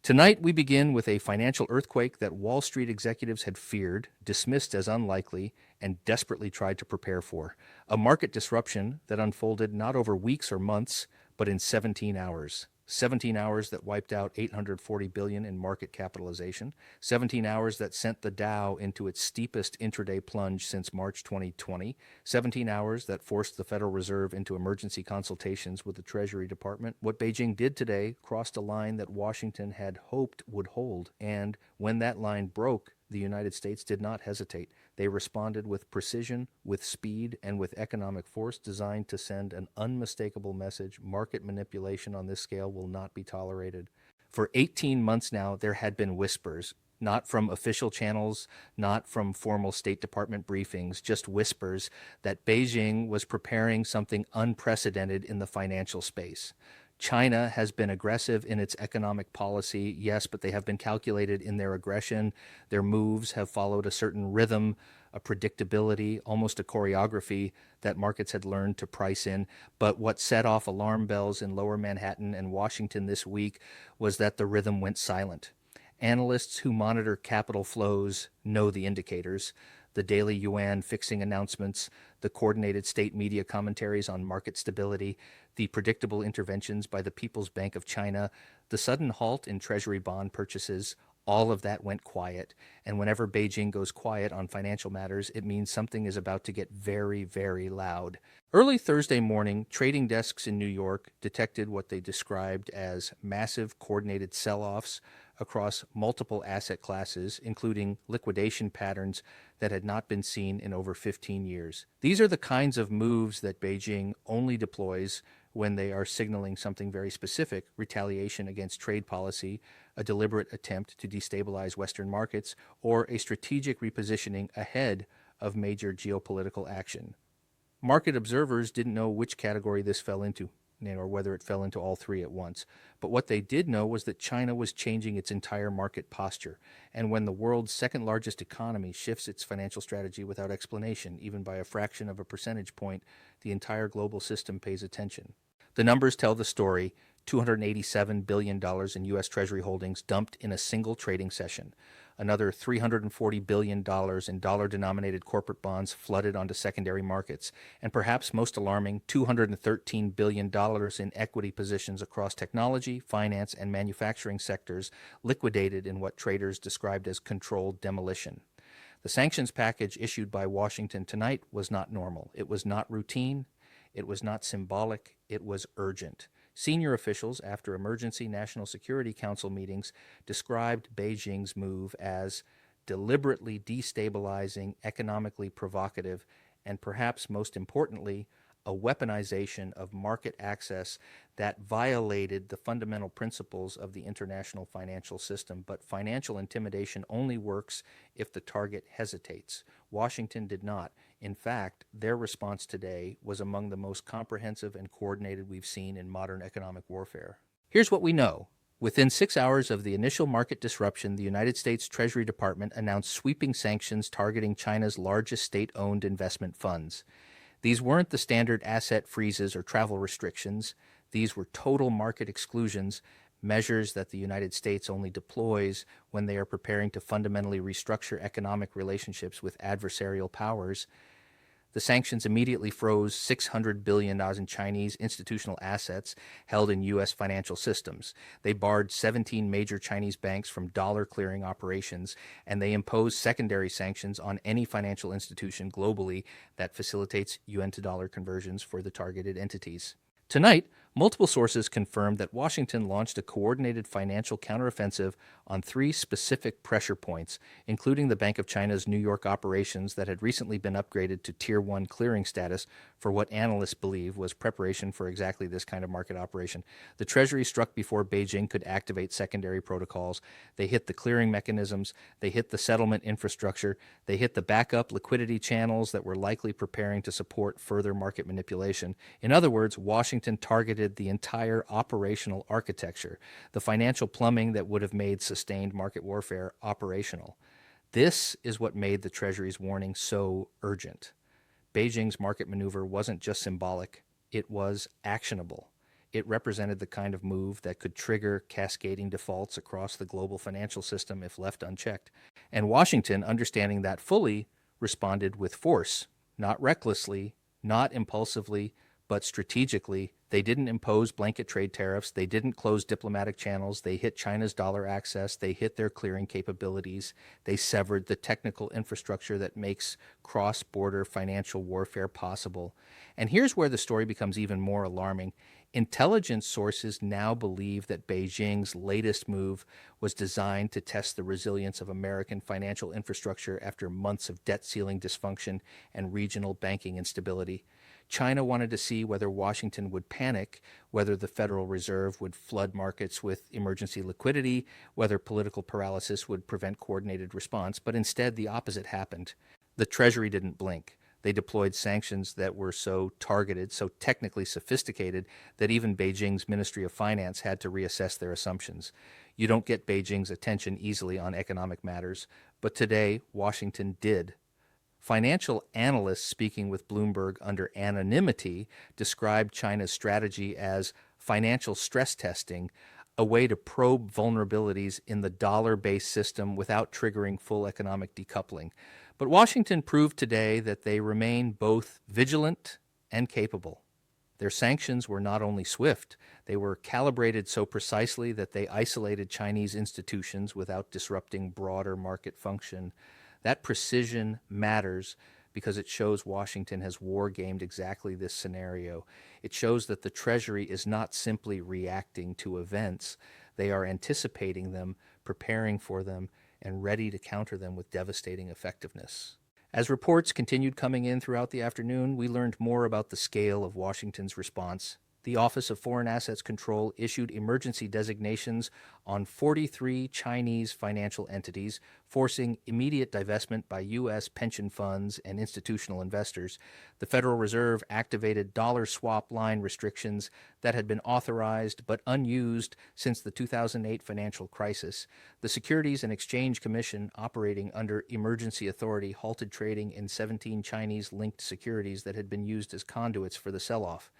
Tonight, we begin with a financial earthquake that Wall Street executives had feared, dismissed as unlikely, and desperately tried to prepare for. A market disruption that unfolded not over weeks or months, but in 17 hours. 17 hours that wiped out $840 billion in market capitalization. 17 hours that sent the Dow into its steepest intraday plunge since March 2020. 17 hours that forced the Federal Reserve into emergency consultations with the Treasury Department. What Beijing did today crossed a line that Washington had hoped would hold, and when that line broke, the United States did not hesitate. They responded with precision, with speed, and with economic force designed to send an unmistakable message: market manipulation on this scale will not be tolerated. For 18 months now, there had been whispers, not from official channels, not from formal State Department briefings, just whispers that Beijing was preparing something unprecedented in the financial space. China has been aggressive in its economic policy, yes, but they have been calculated in their aggression. Their moves have followed a certain rhythm, a predictability, almost a choreography that markets had learned to price in. But what set off alarm bells in Lower Manhattan and Washington this week was that the rhythm went silent. Analysts who monitor capital flows know the indicators: the daily yuan fixing announcements, the coordinated state media commentaries on market stability, the predictable interventions by the People's Bank of China, the sudden halt in Treasury bond purchases. All of that went quiet. And whenever Beijing goes quiet on financial matters, it means something is about to get very, very loud. Early Thursday morning, trading desks in New York detected what they described as massive coordinated sell-offs across multiple asset classes, including liquidation patterns that had not been seen in over 15 years. These are the kinds of moves that Beijing only deploys when they are signaling something very specific: retaliation against trade policy, a deliberate attempt to destabilize Western markets, or a strategic repositioning ahead of major geopolitical action. Market observers didn't know which category this fell into, or whether it fell into all three at once. But what they did know was that China was changing its entire market posture. And when the world's second largest economy shifts its financial strategy without explanation, even by a fraction of a percentage point, the entire global system pays attention. The numbers tell the story: $287 billion in U.S. Treasury holdings dumped in a single trading session. Another $340 billion in dollar-denominated corporate bonds flooded onto secondary markets. And perhaps most alarming, $213 billion in equity positions across technology, finance, and manufacturing sectors liquidated in what traders described as controlled demolition. The sanctions package issued by Washington tonight was not normal. It was not routine. It was not symbolic. It was urgent. Senior officials, after emergency National Security Council meetings, described Beijing's move as deliberately destabilizing, economically provocative, and perhaps most importantly, a weaponization of market access that violated the fundamental principles of the international financial system. But financial intimidation only works if the target hesitates. Washington did not. In fact, their response today was among the most comprehensive and coordinated we've seen in modern economic warfare. Here's what we know. Within 6 hours of the initial market disruption, the United States Treasury Department announced sweeping sanctions targeting China's largest state-owned investment funds. These weren't the standard asset freezes or travel restrictions. These were total market exclusions, measures that the United States only deploys when they are preparing to fundamentally restructure economic relationships with adversarial powers. The sanctions immediately froze $600 billion in Chinese institutional assets held in U.S. financial systems. They barred 17 major Chinese banks from dollar clearing operations, and they imposed secondary sanctions on any financial institution globally that facilitates yuan to dollar conversions for the targeted entities. Tonight, multiple sources confirmed that Washington launched a coordinated financial counteroffensive on 3 specific pressure points, including the Bank of China's New York operations that had recently been upgraded to Tier 1 clearing status for what analysts believe was preparation for exactly this kind of market operation. The Treasury struck before Beijing could activate secondary protocols. They hit the clearing mechanisms. They hit the settlement infrastructure. They hit the backup liquidity channels that were likely preparing to support further market manipulation. In other words, Washington targeted the entire operational architecture, the financial plumbing that would have made sustained market warfare operational. This is what made the Treasury's warning so urgent. Beijing's market maneuver wasn't just symbolic, it was actionable. It represented the kind of move that could trigger cascading defaults across the global financial system if left unchecked. And Washington, understanding that fully, responded with force, not recklessly, not impulsively, but strategically. They didn't impose blanket trade tariffs. They didn't close diplomatic channels. They hit China's dollar access. They hit their clearing capabilities. They severed the technical infrastructure that makes cross-border financial warfare possible. And here's where the story becomes even more alarming. Intelligence sources now believe that Beijing's latest move was designed to test the resilience of American financial infrastructure after months of debt ceiling dysfunction and regional banking instability. China wanted to see whether Washington would panic, whether the Federal Reserve would flood markets with emergency liquidity, whether political paralysis would prevent coordinated response, but instead the opposite happened. The Treasury didn't blink. They deployed sanctions that were so targeted, so technically sophisticated, that even Beijing's Ministry of Finance had to reassess their assumptions. You don't get Beijing's attention easily on economic matters, but today Washington did. Financial analysts speaking with Bloomberg under anonymity described China's strategy as financial stress testing, a way to probe vulnerabilities in the dollar-based system without triggering full economic decoupling. But Washington proved today that they remain both vigilant and capable. Their sanctions were not only swift, they were calibrated so precisely that they isolated Chinese institutions without disrupting broader market function. That precision matters because it shows Washington has war-gamed exactly this scenario. It shows that the Treasury is not simply reacting to events. They are anticipating them, preparing for them, and ready to counter them with devastating effectiveness. As reports continued coming in throughout the afternoon, we learned more about the scale of Washington's response. The Office of Foreign Assets Control issued emergency designations on 43 Chinese financial entities, forcing immediate divestment by U.S. pension funds and institutional investors. The Federal Reserve activated dollar swap line restrictions that had been authorized but unused since the 2008 financial crisis. The Securities and Exchange Commission, operating under emergency authority, halted trading in 17 Chinese-linked securities that had been used as conduits for the sell-off.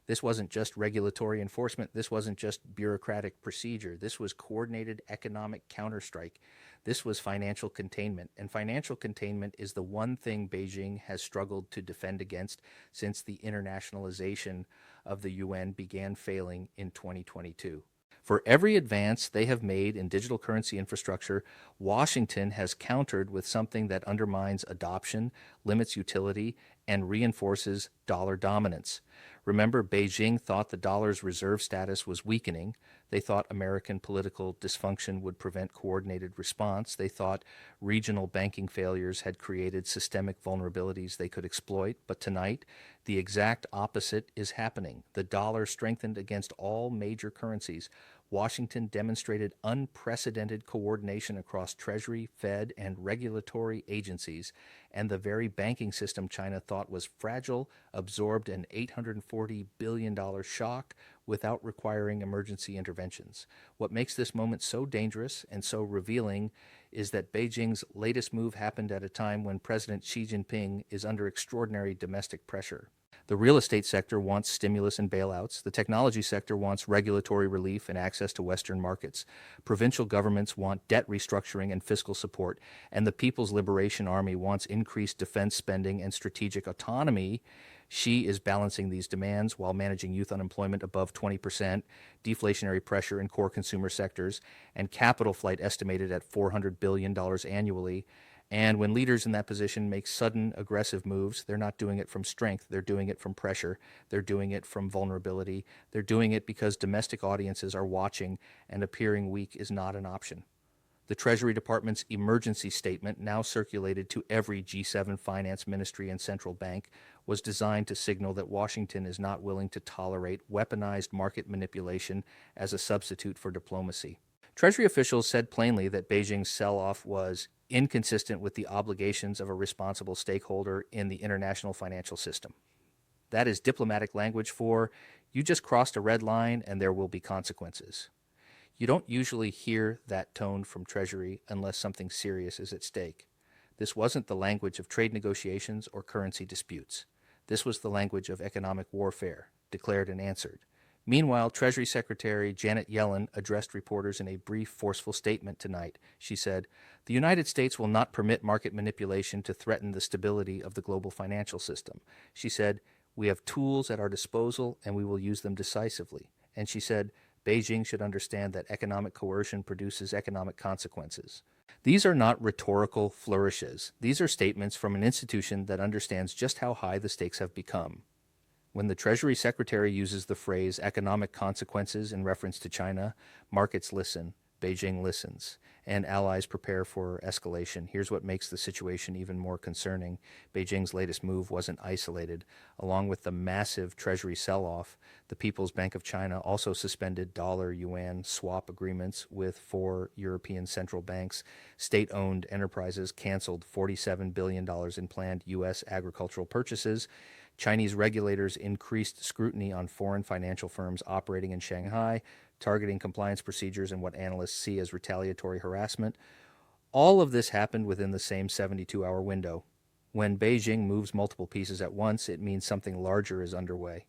This wasn't just regulatory enforcement. This wasn't just bureaucratic procedure. This was coordinated economic counterstrike. This was financial containment. And financial containment is the one thing Beijing has struggled to defend against since the internationalization of the yuan began failing in 2022. For every advance they have made in digital currency infrastructure, Washington has countered with something that undermines adoption, limits utility, and reinforces dollar dominance. Remember, Beijing thought the dollar's reserve status was weakening. They thought American political dysfunction would prevent coordinated response. They thought regional banking failures had created systemic vulnerabilities they could exploit. But tonight, the exact opposite is happening. The dollar strengthened against all major currencies. Washington demonstrated unprecedented coordination across Treasury, Fed, and regulatory agencies, and the very banking system China thought was fragile absorbed an $840 billion shock without requiring emergency interventions. What makes this moment so dangerous and so revealing is that Beijing's latest move happened at a time when President Xi Jinping is under extraordinary domestic pressure. The real estate sector wants stimulus and bailouts. The technology sector wants regulatory relief and access to Western markets. Provincial governments want debt restructuring and fiscal support. And the People's Liberation Army wants increased defense spending and strategic autonomy. Xi is balancing these demands while managing youth unemployment above 20%, deflationary pressure in core consumer sectors, and capital flight estimated at $400 billion annually. And when leaders in that position make sudden aggressive moves, they're not doing it from strength. They're doing it from pressure. They're doing it from vulnerability. They're doing it because domestic audiences are watching, and appearing weak is not an option. The Treasury Department's emergency statement, now circulated to every G7 finance ministry and central bank, was designed to signal that Washington is not willing to tolerate weaponized market manipulation as a substitute for diplomacy. Treasury officials said plainly that Beijing's sell-off was inconsistent with the obligations of a responsible stakeholder in the international financial system. That is diplomatic language for, you just crossed a red line and there will be consequences. You don't usually hear that tone from Treasury unless something serious is at stake. This wasn't the language of trade negotiations or currency disputes. This was the language of economic warfare, declared and answered. Meanwhile, Treasury Secretary Janet Yellen addressed reporters in a brief, forceful statement tonight. She said, "The United States will not permit market manipulation to threaten the stability of the global financial system." She said, "We have tools at our disposal and we will use them decisively." And she said, "Beijing should understand that economic coercion produces economic consequences." These are not rhetorical flourishes. These are statements from an institution that understands just how high the stakes have become. When the Treasury Secretary uses the phrase economic consequences in reference to China, markets listen, Beijing listens, and allies prepare for escalation. Here's what makes the situation even more concerning. Beijing's latest move wasn't isolated. Along with the massive Treasury sell-off, the People's Bank of China also suspended dollar-yuan swap agreements with 4 European central banks. State-owned enterprises canceled $47 billion in planned U.S. agricultural purchases. Chinese regulators increased scrutiny on foreign financial firms operating in Shanghai, targeting compliance procedures and what analysts see as retaliatory harassment. All of this happened within the same 72-hour window. When Beijing moves multiple pieces at once, it means something larger is underway.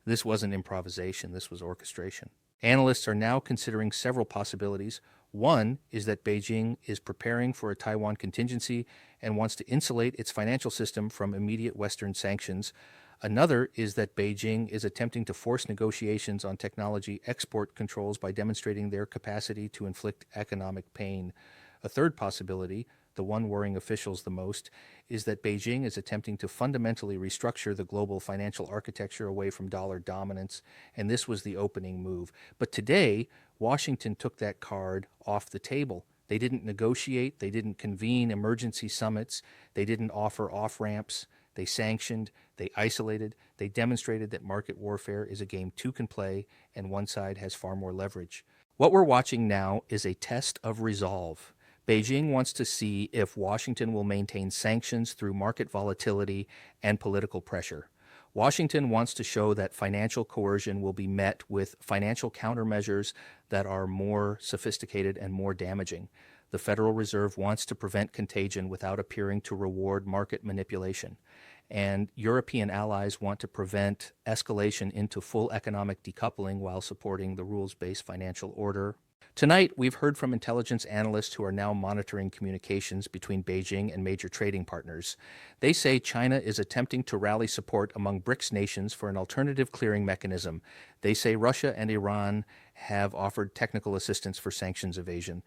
This wasn't improvisation, this was orchestration. Analysts are now considering several possibilities. One is that Beijing is preparing for a Taiwan contingency and wants to insulate its financial system from immediate Western sanctions. Another is that Beijing is attempting to force negotiations on technology export controls by demonstrating their capacity to inflict economic pain. A third possibility, the one worrying officials the most, is that Beijing is attempting to fundamentally restructure the global financial architecture away from dollar dominance, and this was the opening move. But today, Washington took that card off the table. They didn't negotiate, they didn't convene emergency summits, they didn't offer off-ramps, they sanctioned, they isolated, they demonstrated that market warfare is a game two can play, and one side has far more leverage. What we're watching now is a test of resolve. Beijing wants to see if Washington will maintain sanctions through market volatility and political pressure. Washington wants to show that financial coercion will be met with financial countermeasures that are more sophisticated and more damaging. The Federal Reserve wants to prevent contagion without appearing to reward market manipulation. And European allies want to prevent escalation into full economic decoupling while supporting the rules-based financial order. Tonight, we've heard from intelligence analysts who are now monitoring communications between Beijing and major trading partners. They say China is attempting to rally support among BRICS nations for an alternative clearing mechanism. They say Russia and Iran have offered technical assistance for sanctions evasion.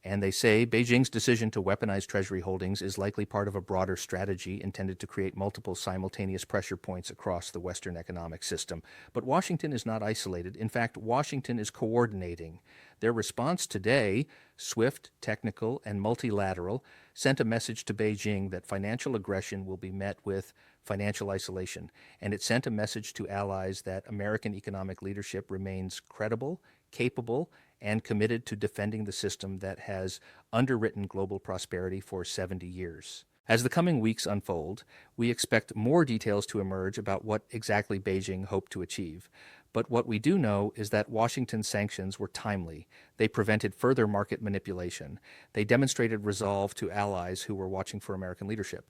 And they say Beijing's decision to weaponize Treasury holdings is likely part of a broader strategy intended to create multiple simultaneous pressure points across the Western economic system. But Washington is not isolated. In fact, Washington is coordinating. Their response today, swift, technical, and multilateral, sent a message to Beijing that financial aggression will be met with financial isolation. And it sent a message to allies that American economic leadership remains credible, capable, and committed to defending the system that has underwritten global prosperity for 70 years. As the coming weeks unfold, we expect more details to emerge about what exactly Beijing hoped to achieve. But what we do know is that Washington's sanctions were timely. They prevented further market manipulation. They demonstrated resolve to allies who were watching for American leadership.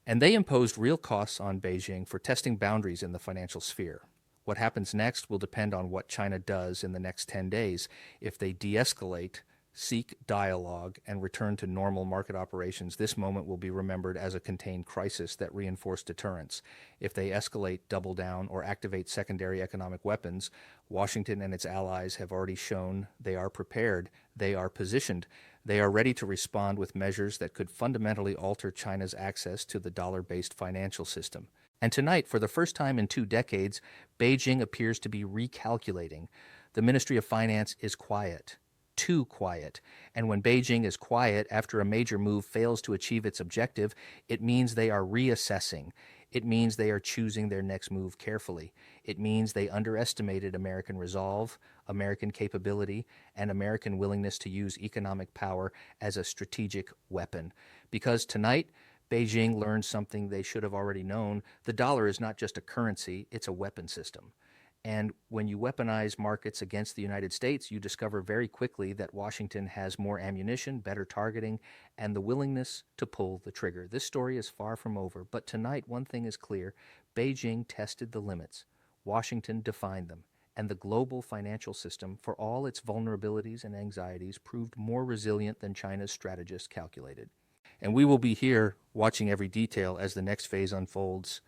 And they imposed real costs on Beijing for testing boundaries in the financial sphere. What happens next will depend on what China does in the next 10 days. If they de-escalate, seek dialogue, and return to normal market operations, this moment will be remembered as a contained crisis that reinforced deterrence. If they escalate, double down, or activate secondary economic weapons, Washington and its allies have already shown they are prepared, they are positioned, they are ready to respond with measures that could fundamentally alter China's access to the dollar-based financial system. And tonight, for the first time in 2 decades, Beijing appears to be recalculating. The Ministry of Finance is quiet, too quiet. And when Beijing is quiet after a major move fails to achieve its objective, it means they are reassessing. It means they are choosing their next move carefully. It means they underestimated American resolve, American capability, and American willingness to use economic power as a strategic weapon. Because tonight, Beijing learned something they should have already known. The dollar is not just a currency, it's a weapon system. And when you weaponize markets against the United States, you discover very quickly that Washington has more ammunition, better targeting, and the willingness to pull the trigger. This story is far from over, but tonight one thing is clear. Beijing tested the limits. Washington defined them. and the global financial system, for all its vulnerabilities and anxieties, proved more resilient than China's strategists calculated. And we will be here watching every detail as the next phase unfolds